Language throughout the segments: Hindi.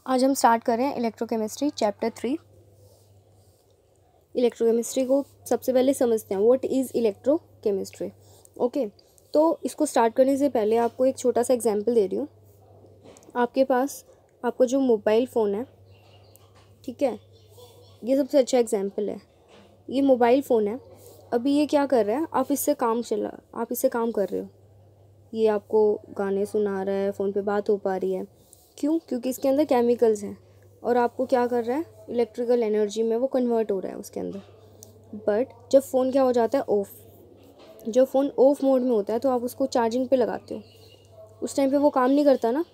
आज हम स्टार्ट कर रहे हैं इलेक्ट्रोकेमिस्ट्री चैप्टर 3। इलेक्ट्रोकेमिस्ट्री को सबसे पहले समझते हैं, व्हाट इज़ इलेक्ट्रोकेमिस्ट्री। ओके, तो इसको स्टार्ट करने से पहले आपको एक छोटा सा एग्जांपल दे रही हूँ। आपके पास आपको जो मोबाइल फ़ोन है, ठीक है, ये सबसे अच्छा एग्जांपल है। ये मोबाइल फ़ोन है, अभी ये क्या कर रहा है, आप इससे काम कर रहे हो। ये आपको गाने सुना रहा है, फ़ोन पे बात हो पा रही है। क्यों? क्योंकि इसके अंदर केमिकल्स हैं और आपको क्या कर रहा है, इलेक्ट्रिकल एनर्जी में वो कन्वर्ट हो रहा है उसके अंदर। बट जब फ़ोन क्या हो जाता है, ऑफ़, जब फ़ोन ऑफ मोड में होता है तो आप उसको चार्जिंग पे लगाते हो, उस टाइम पे वो काम नहीं करता ना,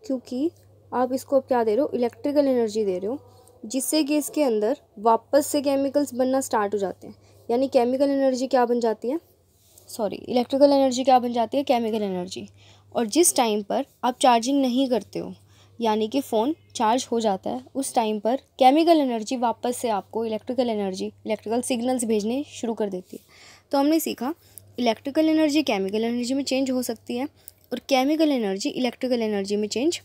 क्योंकि आप इसको अब क्या दे रहे हो, इलेक्ट्रिकल एनर्जी दे रहे हो, जिससे कि इसके अंदर वापस से केमिकल्स बनना स्टार्ट हो जाते हैं। यानी केमिकल एनर्जी क्या बन जाती है, इलेक्ट्रिकल एनर्जी क्या बन जाती है, केमिकल एनर्जी। और जिस टाइम पर आप चार्जिंग नहीं करते हो, यानी कि फ़ोन चार्ज हो जाता है, उस टाइम पर केमिकल एनर्जी वापस से आपको इलेक्ट्रिकल सिग्नल्स भेजने शुरू कर देती है। तो हमने सीखा इलेक्ट्रिकल एनर्जी केमिकल एनर्जी में चेंज हो सकती है और केमिकल एनर्जी इलेक्ट्रिकल एनर्जी में चेंज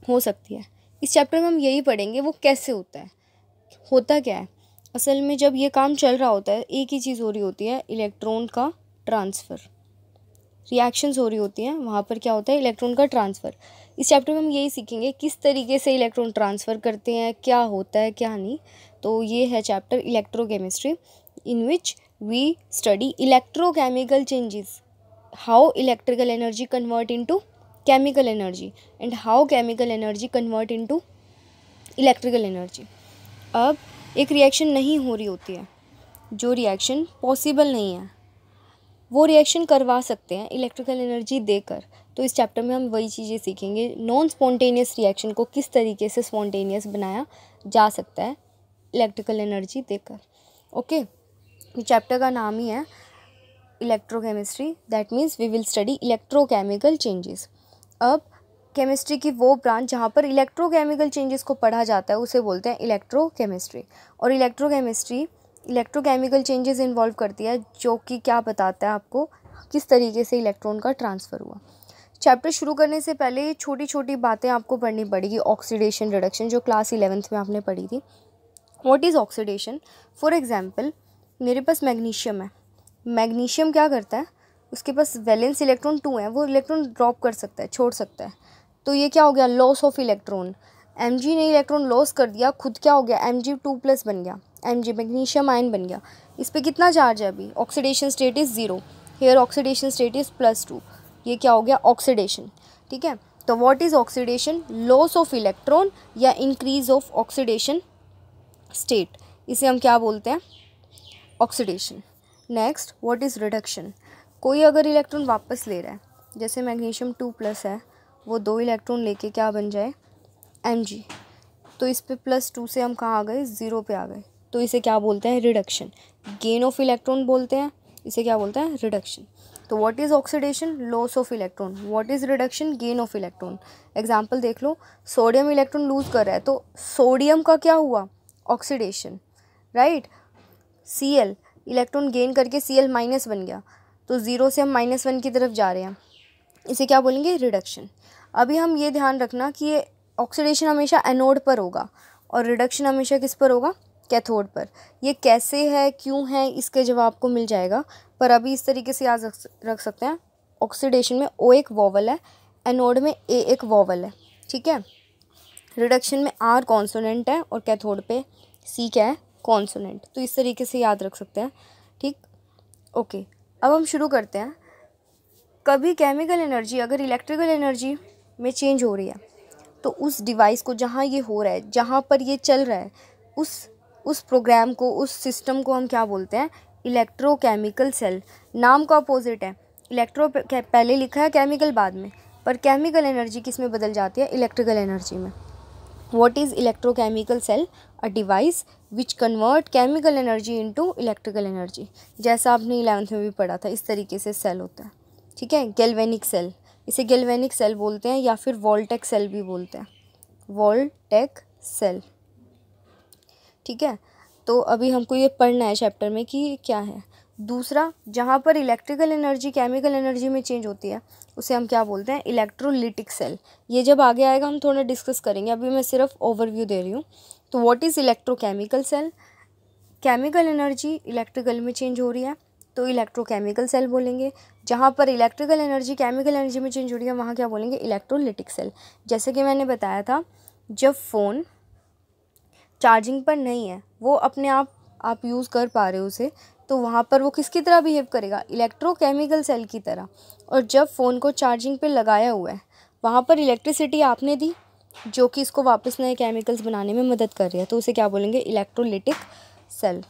हो सकती है। इस चैप्टर में हम यही पढ़ेंगे वो कैसे होता है, होता क्या है। असल में जब ये काम चल रहा होता है, एक ही चीज़ हो रही होती है, इलेक्ट्रॉन का ट्रांसफ़र, रिएक्शंस हो रही होती हैं, वहाँ पर क्या होता है, इलेक्ट्रॉन का ट्रांसफ़र। इस चैप्टर में हम यही सीखेंगे किस तरीके से इलेक्ट्रॉन ट्रांसफ़र करते हैं, क्या होता है क्या नहीं। तो ये है chapter electrochemistry, in which we study electrochemical changes, how electrical energy convert into chemical energy and how chemical energy convert into electrical energy. अब एक रिएक्शन नहीं हो रही होती है, जो रिएक्शन पॉसिबल नहीं है, वो रिएक्शन करवा सकते हैं इलेक्ट्रिकल एनर्जी देकर। तो इस चैप्टर में हम वही चीज़ें सीखेंगे, नॉन स्पॉन्टेनियस रिएक्शन को किस तरीके से स्पॉन्टेनियस बनाया जा सकता है इलेक्ट्रिकल एनर्जी देकर। ओके, चैप्टर का नाम ही है electrochemistry, that means we will study electrochemical changes. अब केमिस्ट्री की वो ब्रांच जहाँ पर इलेक्ट्रोकेमिकल चेंजेस को पढ़ा जाता है उसे बोलते हैं इलेक्ट्रोकेमिस्ट्री। और इलेक्ट्रोकेमिस्ट्री इलेक्ट्रोकेमिकल चेंजेस इन्वॉल्व करती है, जो कि क्या बताता है आपको किस तरीके से इलेक्ट्रॉन का ट्रांसफ़र हुआ। चैप्टर शुरू करने से पहले ये छोटी छोटी बातें आपको पढ़नी पड़ेगी। ऑक्सीडेशन रिडक्शन जो क्लास 11th में आपने पढ़ी थी। What is oxidation? For example, मेरे पास मैग्नीशियम है, मैग्नीशियम क्या करता है, उसके पास वैलेंस इलेक्ट्रॉन 2 है, वो इलेक्ट्रॉन ड्रॉप कर सकता है, छोड़ सकता है। तो ये क्या हो गया, लॉस ऑफ इलेक्ट्रॉन। Mg ने इलेक्ट्रॉन लॉस कर दिया, खुद क्या हो गया, Mg2+ बन गया, Mg मैग्नीशियम आयन बन गया। इस पर कितना चार्ज है अभी, oxidation state is 0, here oxidation state is +2। ये क्या हो गया, ऑक्सीडेशन। ठीक है, तो what is oxidation? Loss of electron या इंक्रीज ऑफ ऑक्सीडेशन स्टेट, इसे हम क्या बोलते हैं, oxidation. Next, what is reduction? कोई अगर इलेक्ट्रॉन वापस ले रहा है, जैसे मैग्नीशियम 2+ है, वो 2 इलेक्ट्रॉन लेके क्या बन जाए, Mg, तो इस पे +2 से हम कहाँ आ गए, 0 पे आ गए, तो इसे क्या बोलते हैं, रिडक्शन। गेन ऑफ इलेक्ट्रॉन बोलते हैं, इसे क्या बोलते हैं, रिडक्शन। तो what is oxidation? Loss of electron. What is reduction? Gain of electron. Example देख लो, सोडियम इलेक्ट्रॉन लूज़ कर रहा है, तो सोडियम का क्या हुआ, oxidation, right. Cl electron gain करके Cl- बन गया, तो 0 से हम -1 की तरफ जा रहे हैं, इसे क्या बोलेंगे, रिडक्शन। अभी हम ये ध्यान रखना कि ये ऑक्सीडेशन हमेशा एनोड पर होगा और रिडक्शन हमेशा किस पर होगा, कैथोड पर। ये कैसे है, क्यों है, इसके जवाब को मिल जाएगा, पर अभी इस तरीके से याद रख सकते हैं, ऑक्सीडेशन में O एक वोवल है, एनोड में A एक वोवल है, ठीक है। रिडक्शन में R कॉन्सोनेंट है और कैथोड पे C क्या है, कॉन्सोनेंट। तो इस तरीके से याद रख सकते हैं, ठीक। ओके, अब हम शुरू करते हैं। कभी केमिकल एनर्जी अगर इलेक्ट्रिकल एनर्जी में चेंज हो रही है, तो उस डिवाइस को, जहाँ ये हो रहा है, जहाँ पर ये चल रहा है, उस प्रोग्राम को, उस सिस्टम को हम क्या बोलते हैं, इलेक्ट्रोकेमिकल सेल। नाम का अपोजिट है, इलेक्ट्रो पहले लिखा है, केमिकल बाद में, पर केमिकल एनर्जी किस में बदल जाती है, इलेक्ट्रिकल एनर्जी में। What is electrochemical cell? A device which convert chemical energy into electrical energy। जैसा आपने 11th में भी पढ़ा था, इस तरीके से सेल होता है, ठीक है। गैल्वेनिक सेल, इसे गैल्वेनिक सेल बोलते हैं या फिर वोल्टेक सेल भी बोलते हैं, वोल्टेक सेल, ठीक है। तो अभी हमको ये पढ़ना है चैप्टर में कि क्या है दूसरा, जहाँ पर इलेक्ट्रिकल एनर्जी केमिकल एनर्जी में चेंज होती है उसे हम क्या बोलते हैं, इलेक्ट्रोलिटिक सेल। ये जब आगे आएगा हम थोड़ा डिस्कस करेंगे, अभी मैं सिर्फ ओवरव्यू दे रही हूँ। तो what is electrochemical cell, chemical energy electrical में चेंज हो रही है तो इलेक्ट्रोकेमिकल सेल बोलेंगे। जहाँ पर इलेक्ट्रिकल एनर्जी केमिकल एनर्जी में चेंज हो रही है वहाँ क्या बोलेंगे, इलेक्ट्रोलिटिक सेल। जैसे कि मैंने बताया था, जब फ़ोन चार्जिंग पर नहीं है, वो अपने आप यूज़ कर पा रहे हो उसे, तो वहाँ पर वो किसकी तरह बिहेव करेगा, इलेक्ट्रोकेमिकल सेल की तरह। और जब फ़ोन को चार्जिंग पे लगाया हुआ है वहाँ पर इलेक्ट्रिसिटी आपने दी जो कि इसको वापस नए केमिकल्स बनाने में मदद कर रही है, तो उसे क्या बोलेंगे, इलेक्ट्रोलिटिक सेल।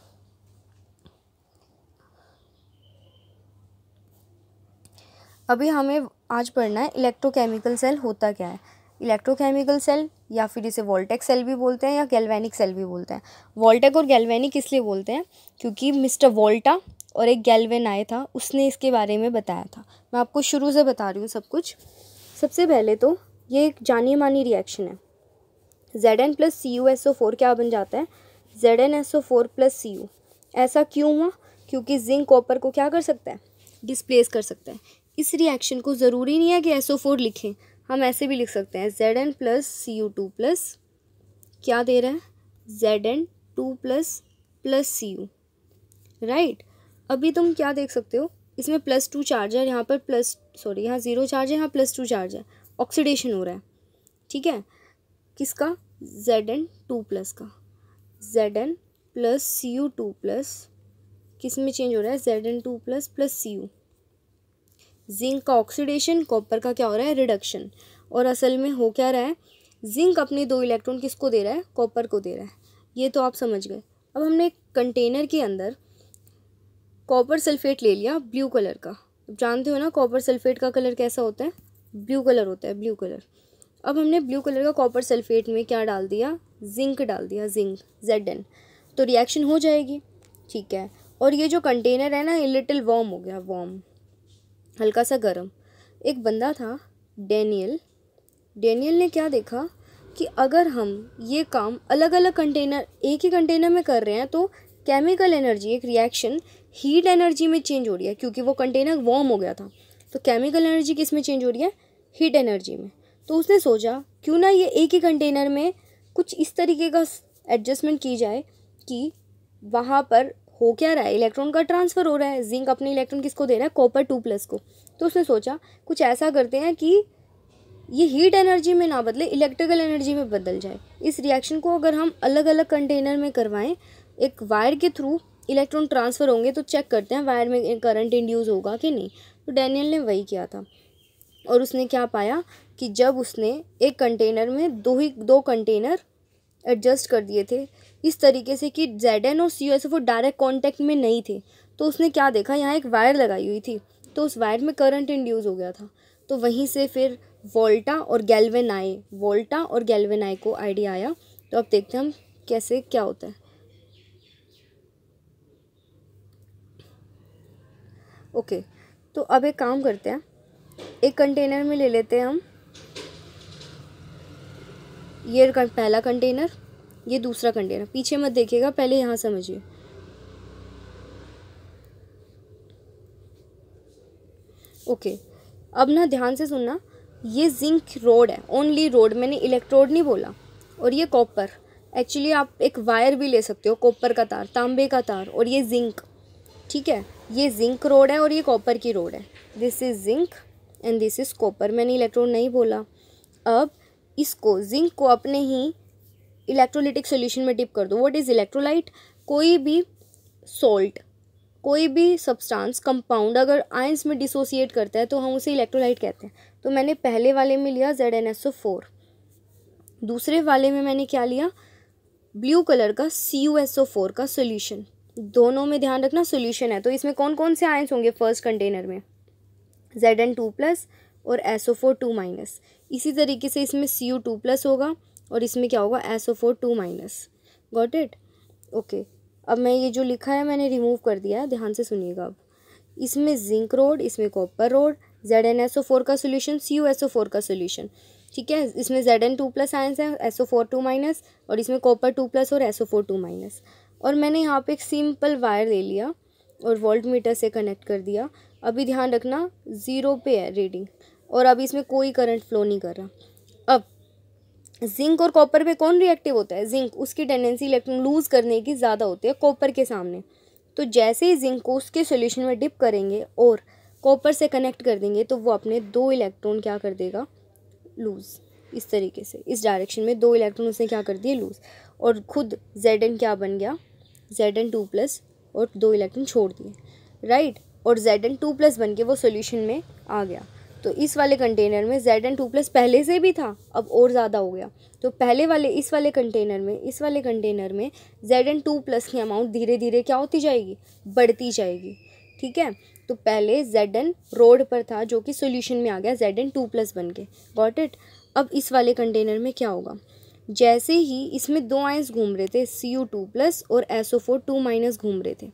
अभी हमें आज पढ़ना है इलेक्ट्रोकेमिकल सेल होता क्या है। इलेक्ट्रोकेमिकल सेल या फिर इसे वोल्टेक सेल भी बोलते हैं या गैल्वेनिक सेल भी बोलते हैं। वोल्टेक और गैल्वेनिक इसलिए बोलते हैं क्योंकि मिस्टर वोल्टा और एक गैल्वेन आए था, उसने इसके बारे में बताया था। मैं आपको शुरू से बता रही हूँ सब कुछ। सबसे पहले तो ये एक जानी मानी रिएक्शन है। Zn प्लस CuSO4 क्या बन जाता है, ZnSO4 प्लस Cu। ऐसा क्यों हुआ, क्योंकि जिंक कॉपर को क्या कर सकता है, डिस्प्लेस कर सकता है। इस रिएक्शन को ज़रूरी नहीं है कि SO4 लिखें, हम ऐसे भी लिख सकते हैं Zn प्लस Cu2 प्लस क्या दे रहा है, Zn2 प्लस Cu, राइट। अभी तुम क्या देख सकते हो, इसमें +2 चार्ज है, यहाँ पर यहाँ 0 चार्ज है, यहाँ +2 चार्ज है, ऑक्सीडेशन हो रहा है, ठीक है। किसका, Zn2 प्लस का, Zn प्लस Cu2 प्लस किस में चेंज हो रहा है, Zn2 प्लस Cu। जिंक का ऑक्सीडेशन, कॉपर का क्या हो रहा है, रिडक्शन। और असल में हो क्या रहा है, जिंक अपने 2 इलेक्ट्रॉन किसको दे रहा है, कॉपर को दे रहा है। ये तो आप समझ गए। अब हमने एक कंटेनर के अंदर कॉपर सल्फेट ले लिया ब्लू कलर का। जानते हो ना कॉपर सल्फेट का कलर कैसा होता है, ब्लू कलर होता है, ब्लू कलर। अब हमने ब्लू कलर का कॉपर सल्फेट में क्या डाल दिया, जिंक डाल दिया, जिंक Zn, तो रिएक्शन हो जाएगी, ठीक है। और ये जो कंटेनर है ना, ये लिटिल वार्म हो गया, वार्म, हल्का सा गर्म। एक बंदा था डेनियल ने क्या देखा कि अगर हम ये काम अलग अलग कंटेनर, एक ही कंटेनर में कर रहे हैं तो केमिकल एनर्जी, एक रिएक्शन हीट एनर्जी में चेंज हो रही है, क्योंकि वो कंटेनर वार्म हो गया था। तो केमिकल एनर्जी किस में चेंज हो रही है, हीट एनर्जी में। तो उसने सोचा क्यों ना ये एक ही कंटेनर में कुछ इस तरीके का एडजस्टमेंट की जाए कि वहाँ पर हो क्या रहा है, इलेक्ट्रॉन का ट्रांसफ़र हो रहा है। जिंक अपने इलेक्ट्रॉन किसको दे रहा है, कॉपर 2 प्लस को। तो उसने सोचा कुछ ऐसा करते हैं कि ये हीट एनर्जी में ना बदले, इलेक्ट्रिकल एनर्जी में बदल जाए। इस रिएक्शन को अगर हम अलग अलग कंटेनर में करवाएं, एक वायर के थ्रू इलेक्ट्रॉन ट्रांसफ़र होंगे तो चेक करते हैं वायर में करंट इंड्यूस होगा कि नहीं। तो डेनियल ने वही किया था। और उसने क्या पाया कि जब उसने एक कंटेनर में दो कंटेनर एडजस्ट कर दिए थे इस तरीके से कि Zn और CuSO4 डायरेक्ट कांटेक्ट में नहीं थे, तो उसने क्या देखा, यहाँ एक वायर लगाई हुई थी, तो उस वायर में करंट इंड्यूस हो गया था। तो वहीं से फिर वोल्टा और गैल्वेन आए को आइडिया आया। तो अब देखते हैं हम कैसे क्या होता है। ओके, तो अब एक काम करते हैं, एक कंटेनर में ले लेते हैं हम ये पहला कंटेनर, ये दूसरा कंटेनर। पीछे मत देखिएगा, पहले यहाँ समझिए। ओके, अब ना ध्यान से सुनना, ये जिंक रोड है, ओनली रोड, मैंने इलेक्ट्रोड नहीं बोला। और ये कॉपर, एक्चुअली आप एक वायर भी ले सकते हो, कॉपर का तार, तांबे का तार, और ये जिंक, ठीक है। ये जिंक रोड है और ये कॉपर की रोड है। This is zinc and this is copper, मैंने इलेक्ट्रोड नहीं बोला। अब इसको, जिंक को अपने ही इलेक्ट्रोलिटिक सोल्यूशन में डिप कर दो। व्हाट इज़ इलेक्ट्रोलाइट, कोई भी सॉल्ट, कोई भी सब्सटेंस, कंपाउंड अगर आयंस में डिसोसिएट करता है तो हम उसे इलेक्ट्रोलाइट कहते हैं। तो मैंने पहले वाले में लिया ZnSO4, दूसरे वाले में मैंने क्या लिया, ब्लू कलर का CuSO4 का सोल्यूशन। दोनों में ध्यान रखना सोल्यूशन है। तो इसमें कौन कौन से आयंस होंगे, फर्स्ट कंटेनर में Zn2 प्लस और SO4 2 माइनस। इसी तरीके से इसमें Cu2 प्लस होगा और इसमें क्या होगा, SO4 2 minus. Got it, okay. अब मैं ये जो लिखा है मैंने रिमूव कर दिया है, ध्यान से सुनिएगा। अब इसमें जिंक रोड, इसमें कॉपर रोड, ZnSO4 का सोल्यूशन, CuSO4 का सोल्यूशन, ठीक है। इसमें Zn2 प्लस आयंस है, SO4 2 माइनस, और इसमें कॉपर 2 प्लस और SO4 2 माइनस। और मैंने यहाँ पे एक सिंपल वायर ले लिया और वोल्टमीटर से कनेक्ट कर दिया। अभी ध्यान रखना 0 पे है रीडिंग और अभी इसमें कोई करंट फ्लो नहीं कर रहा। अब जिंक और कॉपर पे कौन रिएक्टिव होता है? जिंक, उसकी टेंडेंसी इलेक्ट्रॉन लूज करने की ज़्यादा होती है कॉपर के सामने। तो जैसे ही जिंक को उसके सॉल्यूशन में डिप करेंगे और कॉपर से कनेक्ट कर देंगे तो वो अपने 2 इलेक्ट्रॉन क्या कर देगा? लूज़। इस तरीके से इस डायरेक्शन में 2 इलेक्ट्रॉन उसने क्या कर दिए? लूज़। और खुद Zn क्या बन गया? Zn2+ और 2 इलेक्ट्रॉन छोड़ दिए, राइट। और Zn2+ बन के वो सॉल्यूशन में आ गया। तो इस वाले कंटेनर में Zn2+ पहले से भी था, अब और ज़्यादा हो गया। तो पहले वाले इस वाले कंटेनर में Zn2+ की अमाउंट धीरे धीरे क्या होती जाएगी? बढ़ती जाएगी, ठीक है। तो पहले Zn रोड पर था जो कि सॉल्यूशन में आ गया Zn2+ बन के, गॉट इट। अब इस वाले कंटेनर में क्या होगा? जैसे ही इसमें 2 आयंस घूम रहे थे, Cu2+ और SO4 2- घूम रहे थे,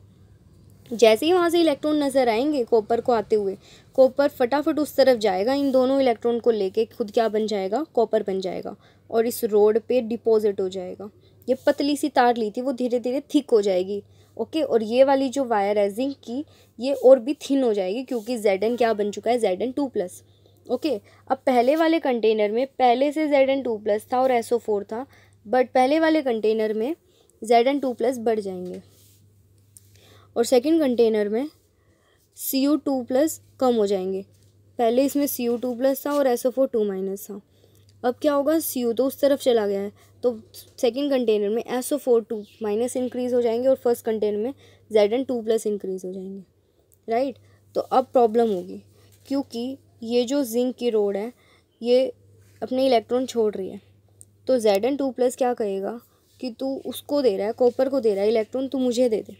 जैसे ही वहाँ से इलेक्ट्रॉन नज़र आएंगे कॉपर को आते हुए, कॉपर फटाफट उस तरफ जाएगा, इन दोनों इलेक्ट्रॉन को लेके खुद क्या बन जाएगा? कॉपर बन जाएगा और इस रोड पे डिपॉजिट हो जाएगा। ये पतली सी तार ली थी वो धीरे धीरे थिक हो जाएगी, ओके। और ये वाली जो वायर है जिंक की, ये और भी थिन हो जाएगी क्योंकि Zn क्या बन चुका है? Zn2+, okay. अब पहले वाले कंटेनर में पहले से Zn2+ था और SO4 था, बट पहले वाले कंटेनर में Zn2+ बढ़ जाएंगे और सेकंड कंटेनर में Cu2+ कम हो जाएंगे। पहले इसमें Cu2+ था और SO4 2- था। अब क्या होगा? Cu तो उस तरफ चला गया है, तो सेकंड कंटेनर में SO4 2- इंक्रीज़ हो जाएंगे और फर्स्ट कंटेनर में Zn2+ इंक्रीज़ हो जाएंगे, राइट। तो अब प्रॉब्लम होगी क्योंकि ये जो जिंक की रोड है ये अपने इलेक्ट्रॉन छोड़ रही है। तो Zn2+ क्या कहेगा कि तू उसको दे रहा है, कॉपर को दे रहा है इलेक्ट्रॉन, तू मुझे दे दे।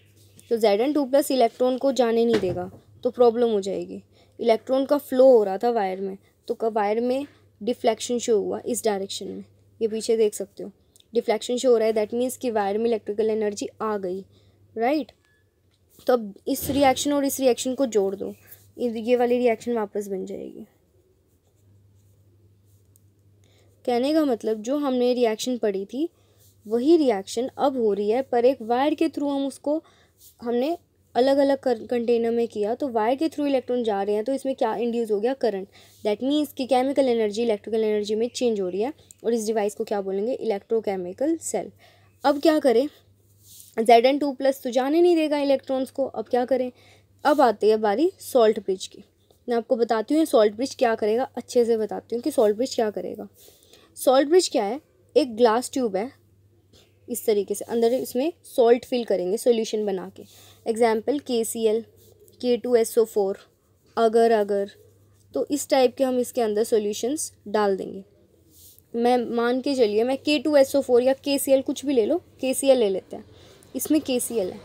तो Zn2+ इलेक्ट्रॉन को जाने नहीं देगा, तो प्रॉब्लम हो जाएगी। इलेक्ट्रॉन का फ्लो हो रहा था वायर में, तो वायर में डिफ्लेक्शन शो हुआ इस डायरेक्शन में, ये पीछे देख सकते हो डिफ्लेक्शन शो हो रहा है। दैट मीन्स कि वायर में इलेक्ट्रिकल एनर्जी आ गई, राइट। तो अब इस रिएक्शन और इस रिएक्शन को जोड़ दो, ये वाली रिएक्शन वापस बन जाएगी। कहने का मतलब जो हमने रिएक्शन पढ़ी थी वही रिएक्शन अब हो रही है, पर एक वायर के थ्रू हमने अलग अलग कंटेनर में किया, तो वायर के थ्रू इलेक्ट्रॉन जा रहे हैं, तो इसमें क्या इंड्यूस हो गया? करंट। दैट मीन्स कि केमिकल एनर्जी इलेक्ट्रिकल एनर्जी में चेंज हो रही है और इस डिवाइस को क्या बोलेंगे? Electrochemical cell. अब क्या करें? Zn2+ तो जाने नहीं देगा इलेक्ट्रॉन्स को, अब क्या करें? अब आती है बारी सॉल्ट ब्रिज की। मैं आपको बताती हूँ सॉल्ट ब्रिज क्या करेगा, अच्छे से बताती हूँ कि सॉल्ट ब्रिज क्या करेगा। सॉल्ट ब्रिज क्या है? एक ग्लास ट्यूब है, इस तरीके से अंदर इसमें सॉल्ट फिल करेंगे सॉल्यूशन बना के। एग्जाम्पल KCl, K2SO4, अगर तो इस टाइप के हम इसके अंदर सॉल्यूशंस डाल देंगे। मैं मान के चलिए मैं K2SO4 या KCl कुछ भी ले लो, KCl ले लेते हैं, इसमें KCl है।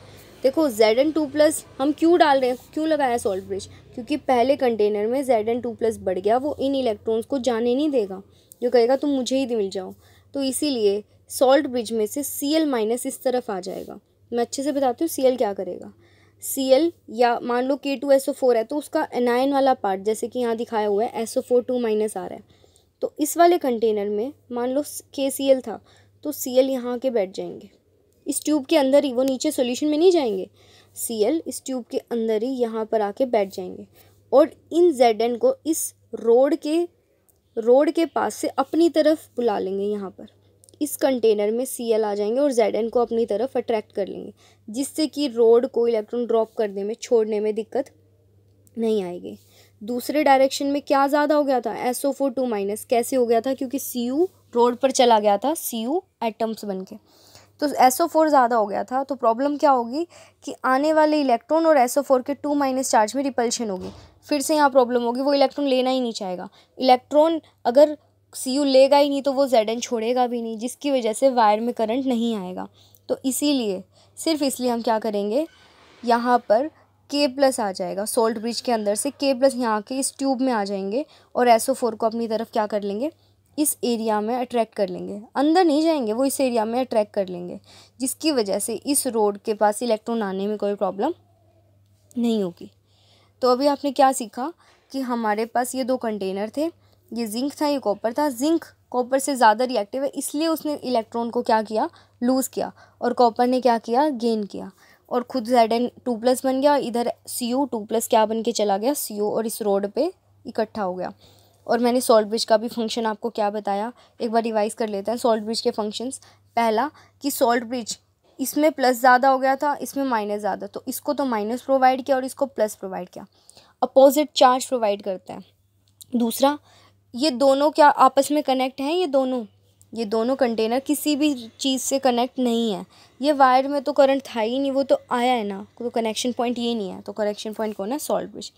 देखो Zn2+ हम क्यों डाल रहे हैं, क्यों लगाया सॉल्ट ब्रिज? क्योंकि पहले कंटेनर में Zn2+ बढ़ गया, वो इन इलेक्ट्रॉन्स को जाने नहीं देगा, जो कहेगा तुम मुझे ही मिल जाओ। तो इसीलिए सॉल्ट ब्रिज में से Cl- इस तरफ आ जाएगा। मैं अच्छे से बताती हूँ Cl क्या करेगा। Cl या मान लो K2SO4 है तो उसका एनायन वाला पार्ट, जैसे कि यहाँ दिखाया हुआ है SO4 2- आ रहा है, तो इस वाले कंटेनर में मान लो KCl था तो Cl यहाँ के बैठ जाएंगे इस ट्यूब के अंदर ही, वो नीचे सॉल्यूशन में नहीं जाएंगे। Cl इस ट्यूब के अंदर ही यहाँ पर आके बैठ जाएंगे और इन Zn को इस रोड के पास से अपनी तरफ बुला लेंगे। यहाँ पर इस कंटेनर में Cl आ जाएंगे और Zn को अपनी तरफ अट्रैक्ट कर लेंगे, जिससे कि रोड को इलेक्ट्रॉन ड्रॉप करने में, छोड़ने में दिक्कत नहीं आएगी। दूसरे डायरेक्शन में क्या ज़्यादा हो गया था? SO4 2- कैसे हो गया था? क्योंकि Cu रोड पर चला गया था, Cu एटम्स बन के, तो SO4 ज़्यादा हो गया था। तो प्रॉब्लम क्या होगी कि आने वाले इलेक्ट्रॉन और SO4 के 2- चार्ज में रिपल्शन होगी। फिर से यहाँ प्रॉब्लम होगी, वो इलेक्ट्रॉन लेना ही नहीं चाहेगा। इलेक्ट्रॉन अगर Cu लेगा ही नहीं तो वो Zn छोड़ेगा भी नहीं, जिसकी वजह से वायर में करंट नहीं आएगा। तो इसीलिए, सिर्फ इसलिए हम क्या करेंगे, यहाँ पर K+ आ जाएगा सॉल्ट ब्रिज के अंदर से, K+ यहाँ के इस ट्यूब में आ जाएंगे और SO4 को अपनी तरफ क्या कर लेंगे, इस एरिया में अट्रैक्ट कर लेंगे। अंदर नहीं जाएंगे, वो इस एरिया में अट्रैक्ट कर लेंगे, जिसकी वजह से इस रोड के पास इलेक्ट्रॉन आने में कोई प्रॉब्लम नहीं होगी। तो अभी आपने क्या सीखा कि हमारे पास ये 2 कंटेनर थे, ये जिंक था, ये कॉपर था। जिंक कॉपर से ज़्यादा रिएक्टिव है, इसलिए उसने इलेक्ट्रॉन को क्या किया, लूज़ किया, और कॉपर ने क्या किया, गेन किया। और खुद Zn2+ बन गया, इधर Cu2+ क्या बन के चला गया, Cu, और इस रोड पे इकट्ठा हो गया। और मैंने सॉल्ट ब्रिज का भी फंक्शन आपको क्या बताया, एक बार रिवाइज कर लेते हैं सॉल्ट ब्रिज के फंक्शंस। पहला कि सॉल्ट ब्रिज इसमें प्लस ज़्यादा हो गया था, इसमें माइनस ज़्यादा, तो इसको तो माइनस प्रोवाइड किया और इसको प्लस प्रोवाइड किया, अपोजिट चार्ज प्रोवाइड करता है। दूसरा, ये दोनों क्या आपस में कनेक्ट हैं, ये दोनों कंटेनर किसी भी चीज़ से कनेक्ट नहीं है। ये वायर में तो करंट था ही नहीं, वो तो आया है ना, तो कनेक्शन पॉइंट ये नहीं है, तो कनेक्शन पॉइंट कौन है, सॉल्ट ब्रिज।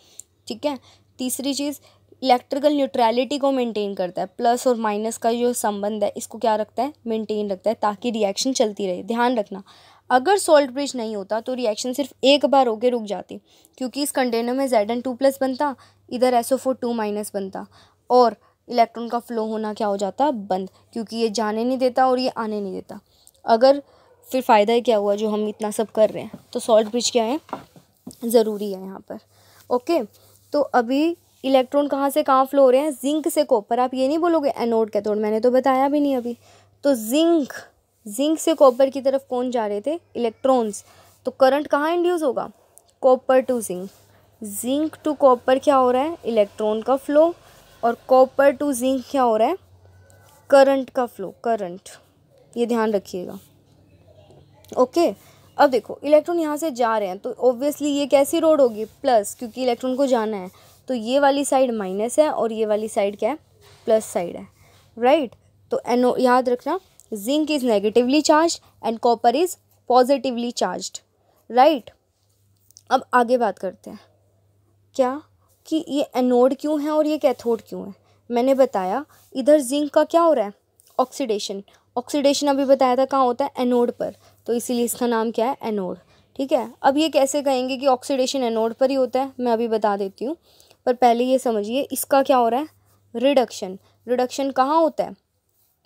ठीक है। तीसरी चीज़, इलेक्ट्रिकल न्यूट्रलिटी को मेंटेन करता है, प्लस और माइनस का जो संबंध है इसको क्या रखता है, मेंटेन रखता है, ताकि रिएक्शन चलती रहे। ध्यान रखना, अगर सॉल्ट ब्रिज नहीं होता तो रिएक्शन सिर्फ एक बार होकर रुक जाती, क्योंकि इस कंटेनर में Zn2+ बनता, इधर SO4 2- बनता, और इलेक्ट्रॉन का फ्लो होना क्या हो जाता, बंद, क्योंकि ये जाने नहीं देता और ये आने नहीं देता। अगर फिर फ़ायदा ही क्या हुआ जो हम इतना सब कर रहे हैं। तो सॉल्ट ब्रिज क्या है, ज़रूरी है यहाँ पर। ओके, तो अभी इलेक्ट्रॉन कहाँ से कहाँ फ्लो हो रहे हैं, जिंक से कॉपर। आप ये नहीं बोलोगे एनोड कैथोड, मैंने तो बताया भी नहीं अभी। तो जिंक से कॉपर की तरफ कौन जा रहे थे, इलेक्ट्रॉन्स। तो करंट कहाँ इंड्यूस होगा, copper to zinc. Zinc to copper क्या हो रहा है, इलेक्ट्रॉन का फ्लो, और कॉपर टू जिंक क्या हो रहा है, करंट का फ्लो, करंट। ये ध्यान रखिएगा। ओके, अब देखो इलेक्ट्रॉन यहाँ से जा रहे हैं, तो ऑब्वियसली ये कैसी रोड होगी, प्लस, क्योंकि इलेक्ट्रॉन को जाना है। तो ये वाली साइड माइनस है और ये वाली साइड क्या है, प्लस साइड है, राइट। तो एनो याद रखना, zinc is negatively charge and copper is positively charged, right. अब आगे बात करते हैं क्या कि ये एनोड क्यों है और ये कैथोड क्यों है। मैंने बताया इधर जिंक का क्या हो रहा है, ऑक्सीडेशन अभी बताया था कहाँ होता है, एनोड पर, तो इसीलिए इसका नाम क्या है, एनोड। ठीक है। अब ये कैसे कहेंगे कि ऑक्सीडेशन एनोड पर ही होता है, मैं अभी बता देती हूँ, पर पहले ये समझिए इसका क्या हो रहा है, रिडक्शन कहाँ होता है,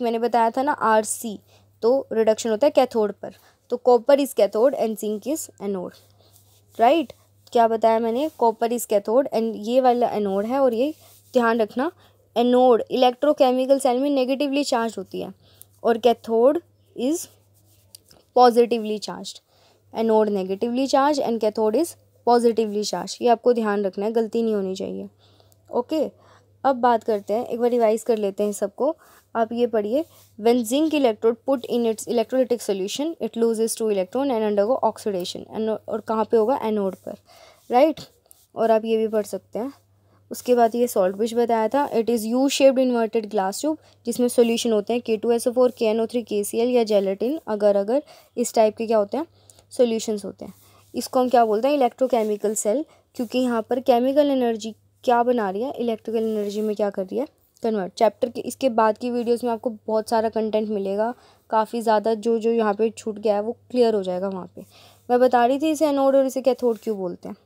मैंने बताया था ना RC, तो रिडक्शन होता है कैथोड पर। तो copper is cathode and zinc is anode, right. क्या बताया मैंने, कॉपर इज़ कैथोड एंड ये वाला एनोड है। और ये ध्यान रखना, एनोड इलेक्ट्रोकेमिकल सेल में नेगेटिवली चार्ज होती है और cathode is positively charged. Anode negatively charge and cathode is positively charge, ये आपको ध्यान रखना है, गलती नहीं होनी चाहिए। ओके, अब बात करते हैं, एक बार रिवाइज कर लेते हैं सबको। आप ये पढ़िए, when zinc electrode put in its electrolytic solution it loses 2 electron and undergo oxidation, और कहाँ पे होगा, एनोड पर, राइट। और आप ये भी पढ़ सकते हैं। उसके बाद ये सॉल्ट ब्रिज बताया था, it is U shaped inverted glass tube जिसमें सॉल्यूशन होते हैं K2SO4 KNO3 KCl या जेलेटिन, अगर इस टाइप के क्या होते हैं, सॉल्यूशंस होते हैं। इसको हम क्या बोलते हैं, इलेक्ट्रोकेमिकल सेल, क्योंकि यहाँ पर केमिकल एनर्जी क्या बना रही है, इलेक्ट्रिकल एनर्जी में क्या कर रही है, कन्वर्ट। चैप्टर के इसके बाद की वीडियोस में आपको बहुत सारा कंटेंट मिलेगा, काफ़ी ज़्यादा, जो यहाँ पे छूट गया है वो क्लियर हो जाएगा वहाँ पे। मैं बता रही थी इसे एनोड और इसे कैथोड क्यों बोलते हैं।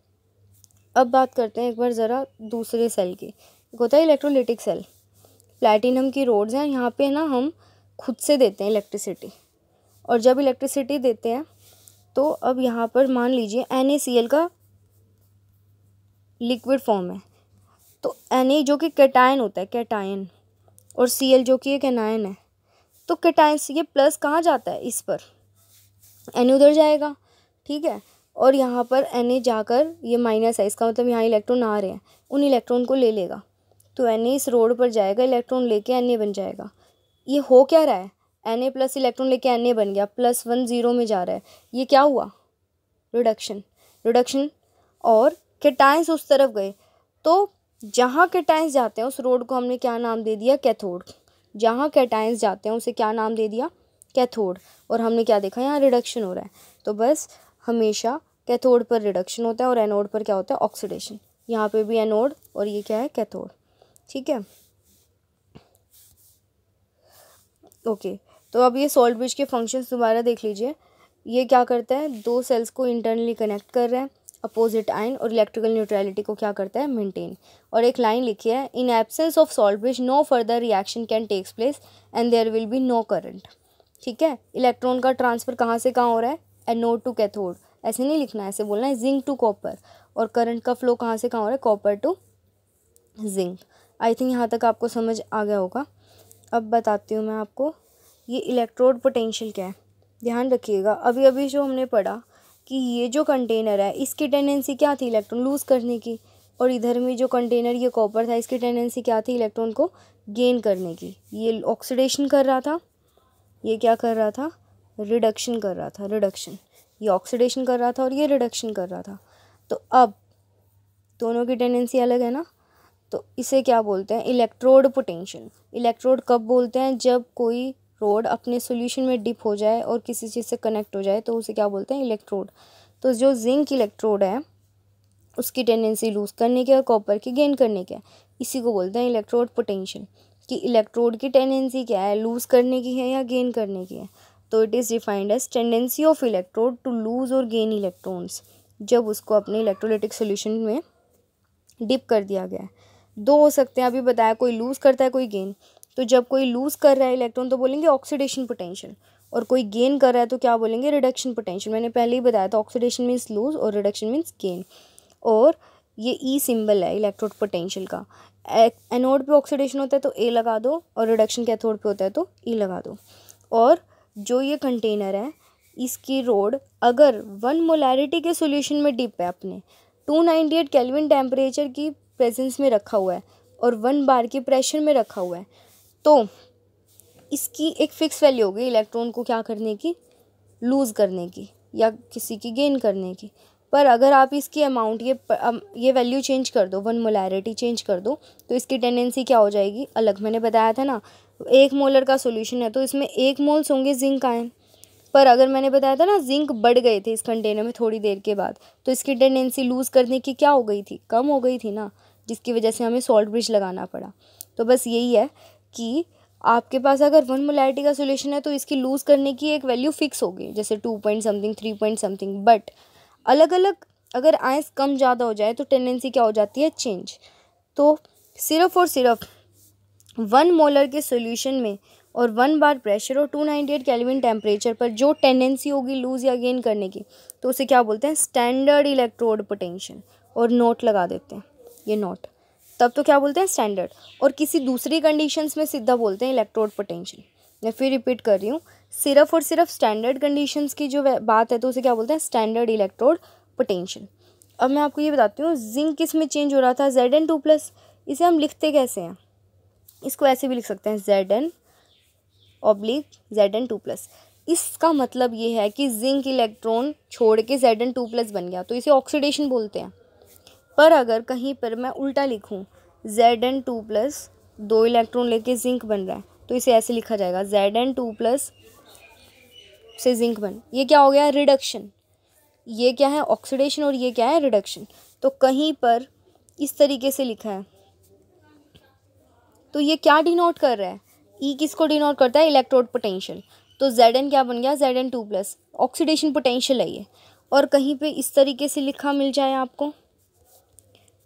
अब बात करते हैं एक बार ज़रा दूसरे सेल की, एक होता है इलेक्ट्रोलिटिक सेल। प्लैटिनम की रोड्स हैं, यहाँ पे ना हम खुद से देते हैं इलेक्ट्रिसिटी, और जब इलेक्ट्रिसिटी देते हैं तो अब यहाँ पर मान लीजिए NaCl का लिक्विड फॉर्म है, तो Na जो कि कैटायन होता है, कैटायन, और Cl जो कि एक एनायन है, तो कैटायन से ये प्लस कहाँ जाता है, इस पर, Na उधर जाएगा, ठीक है। और यहाँ पर Na जाकर ये माइनस है, इसका मतलब यहाँ इलेक्ट्रॉन आ रहे हैं, उन इलेक्ट्रॉन को ले लेगा, तो Na इस रोड पर जाएगा, इलेक्ट्रॉन लेके Na बन जाएगा। ये हो क्या रहा है, Na प्लस इलेक्ट्रॉन लेके Na बन गया, +1 0 में जा रहा है, ये क्या हुआ, रिडक्शन। और कैटायंस उस तरफ गए, तो जहाँ कैटायंस जाते हैं उस रोड को हमने क्या नाम दे दिया, कैथोड। जहाँ कैटायंस जाते हैं उसे क्या नाम दे दिया, कैथोड। और हमने क्या देखा, यहाँ रिडक्शन हो रहा है, तो बस हमेशा कैथोड पर रिडक्शन होता है और एनोड पर क्या होता है, ऑक्सीडेशन। यहाँ पे भी एनोड और ये क्या है, कैथोड, ठीक है। ओके, तो अब ये सॉल्ट ब्रिज के फंक्शंस दोबारा देख लीजिए। ये क्या करता है, दो सेल्स को इंटरनली कनेक्ट कर रहा है, अपोजिट आयन, और इलेक्ट्रिकल न्यूट्रलिटी को क्या करता है, मेंटेन। और एक लाइन लिखी है, in absence of salt bridge no further reaction can takes place and there will be no current. ठीक है, इलेक्ट्रॉन का ट्रांसफ़र कहाँ से कहाँ हो रहा है, एनोड टू कैथोड, ऐसे नहीं लिखना है, ऐसे बोलना है जिंक टू कॉपर। और करंट का फ्लो कहाँ से कहाँ हो रहा है, copper to zinc. I think यहाँ तक आपको समझ आ गया होगा। अब बताती हूँ मैं आपको ये इलेक्ट्रोड पोटेंशियल क्या है, ध्यान रखिएगा। अभी अभी जो हमने पढ़ा कि कि ये जो कंटेनर है इसकी टेंडेंसी क्या थी, इलेक्ट्रॉन लूज़ करने की, और इधर में जो कंटेनर ये कॉपर था इसकी टेंडेंसी क्या थी, इलेक्ट्रॉन को गेन करने की। ये ऑक्सीडेशन कर रहा था, ये क्या कर रहा था, रिडक्शन कर रहा था, रिडक्शन। ये ऑक्सीडेशन कर रहा था और ये रिडक्शन कर रहा था। तो अब दोनों की टेंडेंसी अलग है ना, तो इसे क्या बोलते हैं, इलेक्ट्रोड पोटेंशियल। इलेक्ट्रोड कब बोलते हैं, जब कोई रोड अपने सॉल्यूशन में डिप हो जाए और किसी चीज़ से कनेक्ट हो जाए तो उसे क्या बोलते हैं, इलेक्ट्रोड। तो जो जिंक इलेक्ट्रोड है उसकी टेंडेंसी लूज़ करने की और कॉपर की गेन करने की है, इसी को बोलते हैं इलेक्ट्रोड पोटेंशियल। कि इलेक्ट्रोड की टेंडेंसी क्या है, लूज़ करने की है या गेन करने की है। तो it is defined as tendency of electrode to lose और गेन इलेक्ट्रॉन्स, जब उसको अपने इलेक्ट्रोलाइटिक सोल्यूशन में डिप कर दिया गया है। दो हो सकते हैं, अभी बताया, कोई लूज़ करता है कोई गेन। तो जब कोई लूज़ कर रहा है इलेक्ट्रॉन तो बोलेंगे ऑक्सीडेशन पोटेंशियल, और कोई गेन कर रहा है तो क्या बोलेंगे, रिडक्शन पोटेंशियल। मैंने पहले ही बताया था, ऑक्सीडेशन मीन्स लूज़ और रिडक्शन मीन्स गेन। और ये ई सिंबल है इलेक्ट्रोड पोटेंशियल का। एनोड पे ऑक्सीडेशन होता है तो ए लगा दो, और रिडक्शन कैथोड पे होता है तो ई लगा दो। और जो ये कंटेनर है इसकी रोड अगर 1 मोलैरिटी के सॉल्यूशन में डिप है, अपने 298 केल्विन टेम्परेचर की प्रेजेंस में रखा हुआ है और 1 बार की प्रेशर में रखा हुआ है, तो इसकी एक फिक्स वैल्यू होगी इलेक्ट्रॉन को क्या करने की, लूज़ करने की या किसी की गेन करने की। पर अगर आप इसकी अमाउंट ये वैल्यू चेंज कर दो, 1 मोलैरिटी चेंज कर दो, तो इसकी टेंडेंसी क्या हो जाएगी, अलग। मैंने बताया था ना, 1 मोलर का सॉल्यूशन है तो इसमें 1 मोल्स होंगे जिंक आयन। पर अगर मैंने बताया था ना जिंक बढ़ गए थे इस कंटेनर में थोड़ी देर के बाद, तो इसकी टेंडेंसी लूज़ करने की क्या हो गई थी, कम हो गई थी ना, जिसकी वजह से हमें सॉल्ट ब्रिज लगाना पड़ा। तो बस यही है कि आपके पास अगर 1 मोलैरिटी का सॉल्यूशन है तो इसकी लूज़ करने की एक वैल्यू फिक्स होगी, जैसे 2 point something, 3 point something. But अलग अलग अगर आयंस कम ज़्यादा हो जाए तो टेंडेंसी क्या हो जाती है, चेंज। तो सिर्फ और सिर्फ 1 मोलर के सॉल्यूशन में और 1 बार प्रेशर और 298 केल्विन टेम्परेचर पर जो टेंडेंसी होगी लूज़ या गेन करने की, तो उसे क्या बोलते हैं, स्टैंडर्ड इलेक्ट्रोड पोटेंशियल। और नोट लगा देते हैं, ये नोट, तब तो क्या बोलते हैं, स्टैंडर्ड। और किसी दूसरी कंडीशंस में सीधा बोलते हैं इलेक्ट्रोड पोटेंशियल। मैं फिर रिपीट कर रही हूँ, सिर्फ और सिर्फ स्टैंडर्ड कंडीशंस की जो बात है तो उसे क्या बोलते हैं, स्टैंडर्ड इलेक्ट्रोड पोटेंशियल। अब मैं आपको ये बताती हूँ, जिंक किस में चेंज हो रहा था, Zn2+। इसे हम लिखते कैसे हैं, इसको ऐसे भी लिख सकते हैं, Zn/Zn2+। इसका मतलब ये है कि जिंक इलेक्ट्रॉन छोड़ के Zn2+ बन गया, तो इसे ऑक्सीडेशन बोलते हैं। पर अगर कहीं पर मैं उल्टा लिखूं, Zn2+, 2 इलेक्ट्रॉन लेके जिंक बन रहा है, तो इसे ऐसे लिखा जाएगा, Zn2+ से जिंक बन, ये क्या हो गया, रिडक्शन। ये क्या है, ऑक्सीडेशन, और ये क्या है, रिडक्शन। तो कहीं पर इस तरीके से लिखा है तो ये क्या डिनोट कर रहा है, ई किसको डिनोट करता है, इलेक्ट्रोड पोटेंशियल। तो Zn क्या बन गया, Zn2+, ऑक्सीडेशन पोटेंशियल है ये। और कहीं पे इस तरीके से लिखा मिल जाए आपको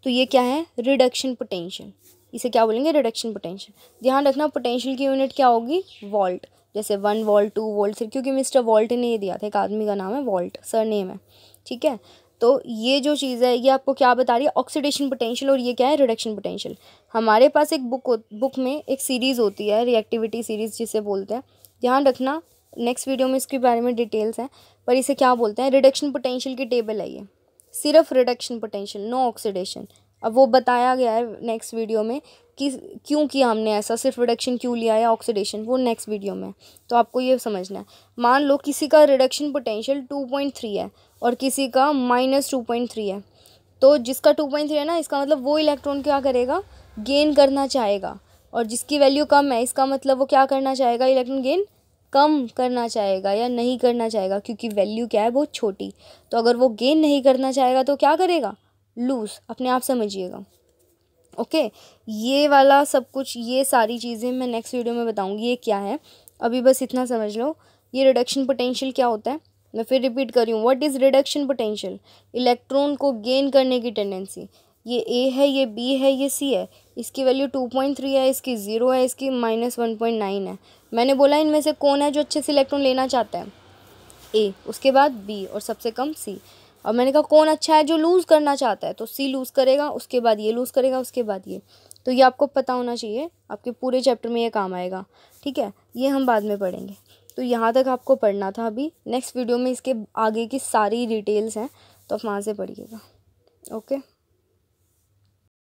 तो ये क्या है, रिडक्शन पोटेंशियल। इसे क्या बोलेंगे, रिडक्शन पोटेंशियल। ध्यान रखना पोटेंशियल की यूनिट क्या होगी, वोल्ट। जैसे 1 वोल्ट, 2 वोल्ट, से क्योंकि मिस्टर वोल्ट ने ये दिया था, एक आदमी का नाम है वोल्ट, सर नेम है, ठीक है। तो ये जो चीज़ है ये आपको क्या बता रही है, ऑक्सीडेशन पोटेंशियल, और ये क्या है, रिडक्शन पोटेंशियल। हमारे पास एक बुक में एक सीरीज़ होती है, रिएक्टिविटी सीरीज़ जिसे बोलते हैं। ध्यान रखना, नेक्स्ट वीडियो में इसके बारे में डिटेल्स हैं, पर इसे क्या बोलते हैं, रिडक्शन पोटेंशियल की टेबल है ये, सिर्फ रिडक्शन पोटेंशियल, नो ऑक्सीडेशन। अब वो बताया गया है नेक्स्ट वीडियो में कि क्यों किया हमने ऐसा, सिर्फ रिडक्शन क्यों लिया या ऑक्सीडेशन, वो नेक्स्ट वीडियो में। तो आपको ये समझना है, मान लो किसी का रिडक्शन पोटेंशियल 2.3 है और किसी का -2.3 है, तो जिसका 2.3 है ना, इसका मतलब वो इलेक्ट्रॉन क्या करेगा, गेन करना चाहेगा। और जिसकी वैल्यू कम है इसका मतलब वो क्या करना चाहेगा, इलेक्ट्रॉन गेन कम करना चाहेगा या नहीं करना चाहेगा, क्योंकि वैल्यू क्या है, बहुत छोटी। तो अगर वो गेन नहीं करना चाहेगा तो क्या करेगा, लूज़। अपने आप समझिएगा, ओके। ये वाला सब कुछ, ये सारी चीज़ें मैं नेक्स्ट वीडियो में बताऊंगी ये क्या है। अभी बस इतना समझ लो, ये रिडक्शन पोटेंशियल क्या होता है। मैं फिर रिपीट कर रही हूँ, what is reduction potential, electron को गेन करने की टेंडेंसी। ये ए है, ये बी है, ये सी है, इसकी वैल्यू 2.3 है, इसकी 0 है, इसकी -1.9 है। मैंने बोला इनमें से कौन है जो अच्छे से इलेक्ट्रॉन लेना चाहता है, ए, उसके बाद बी और सबसे कम सी। और मैंने कहा कौन अच्छा है जो लूज़ करना चाहता है, तो सी लूज़ करेगा, उसके बाद ये लूज़ करेगा, उसके बाद ये। तो ये आपको पता होना चाहिए, आपके पूरे चैप्टर में ये काम आएगा, ठीक है। ये हम बाद में पढ़ेंगे। तो यहाँ तक आपको पढ़ना था। अभी नेक्स्ट वीडियो में इसके आगे की सारी डिटेल्स हैं, तो आप वहाँ से पढ़िएगा। ओके।